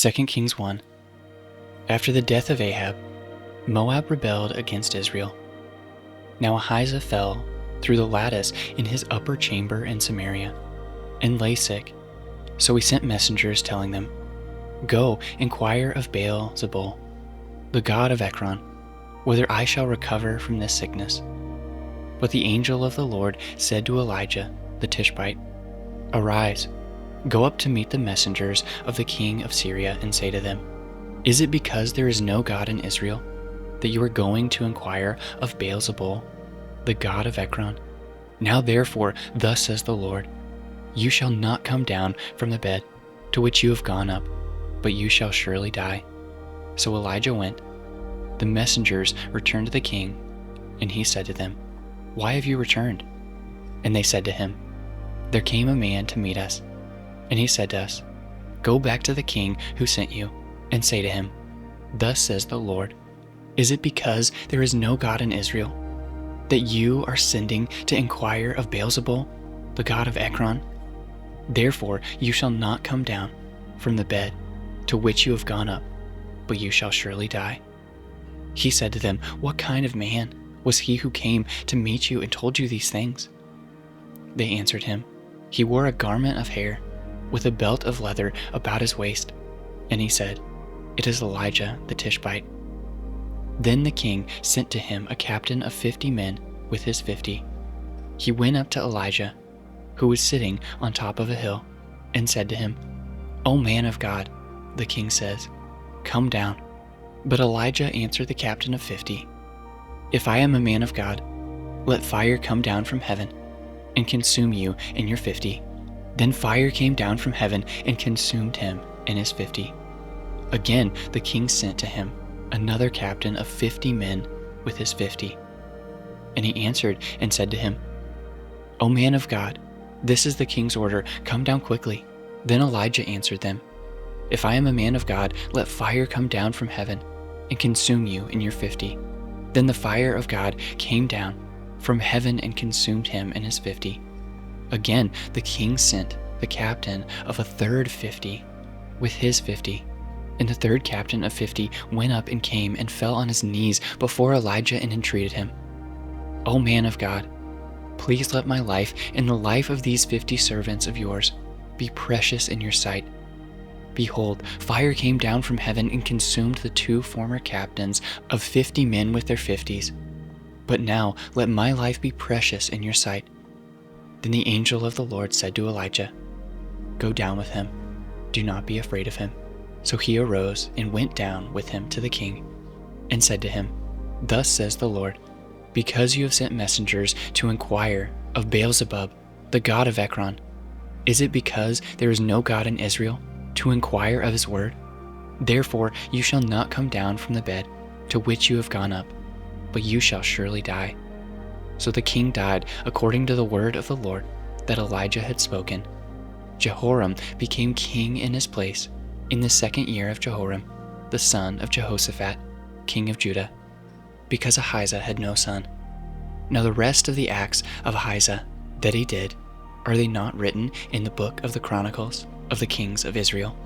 2 Kings 1. After the death of Ahab, Moab rebelled against Israel. Now Ahaziah fell through the lattice in his upper chamber in Samaria, and lay sick. So he sent messengers telling them, "Go, inquire of Baal-zebul, the god of Ekron, whether I shall recover from this sickness." But the angel of the Lord said to Elijah the Tishbite, "Arise, go up to meet the messengers of the king of Syria and say to them, Is it because there is no God in Israel that you are going to inquire of Baal-zebul, the god of Ekron? Now therefore, thus says the Lord, you shall not come down from the bed to which you have gone up, but you shall surely die." So Elijah went. The messengers returned to the king, and he said to them, "Why have you returned?" And they said to him, "There came a man to meet us, and he said to us, Go back to the king who sent you, and say to him, Thus says the Lord, is it because there is no God in Israel that you are sending to inquire of Baal-zebul, the god of Ekron? Therefore you shall not come down from the bed to which you have gone up, but you shall surely die." He said to them, "What kind of man was he who came to meet you and told you these things?" They answered him, "He wore a garment of hair, with a belt of leather about his waist." And he said, "It is Elijah the Tishbite." Then the king sent to him a captain of 50 men with his 50. He went up to Elijah, who was sitting on top of a hill, and said to him, "O man of God," the king says, "come down." But Elijah answered the captain of 50, "If I am a man of God, let fire come down from heaven and consume you and your 50. Then fire came down from heaven and consumed him and his 50. Again the king sent to him another captain of 50 men with his 50. And he answered and said to him, "O man of God, this is the king's order, come down quickly." Then Elijah answered them, "If I am a man of God, let fire come down from heaven and consume you and your 50. Then the fire of God came down from heaven and consumed him and his 50. Again the king sent the captain of a third 50 with his 50. And the third captain of 50 went up and came and fell on his knees before Elijah and entreated him, "O man of God, please let my life and the life of these 50 servants of yours be precious in your sight. Behold, fire came down from heaven and consumed the 2 former captains of 50 men with their 50s. But now let my life be precious in your sight." Then the angel of the Lord said to Elijah, "Go down with him. Do not be afraid of him." So he arose and went down with him to the king, and said to him, "Thus says the Lord, because you have sent messengers to inquire of Baal-zebub, the god of Ekron, is it because there is no God in Israel to inquire of his word? Therefore you shall not come down from the bed to which you have gone up, but you shall surely die." So the king died according to the word of the Lord that Elijah had spoken. Jehoram became king in his place in the 2nd year of Jehoram, the son of Jehoshaphat, king of Judah, because Ahaziah had no son. Now the rest of the acts of Ahaziah that he did, are they not written in the book of the Chronicles of the kings of Israel?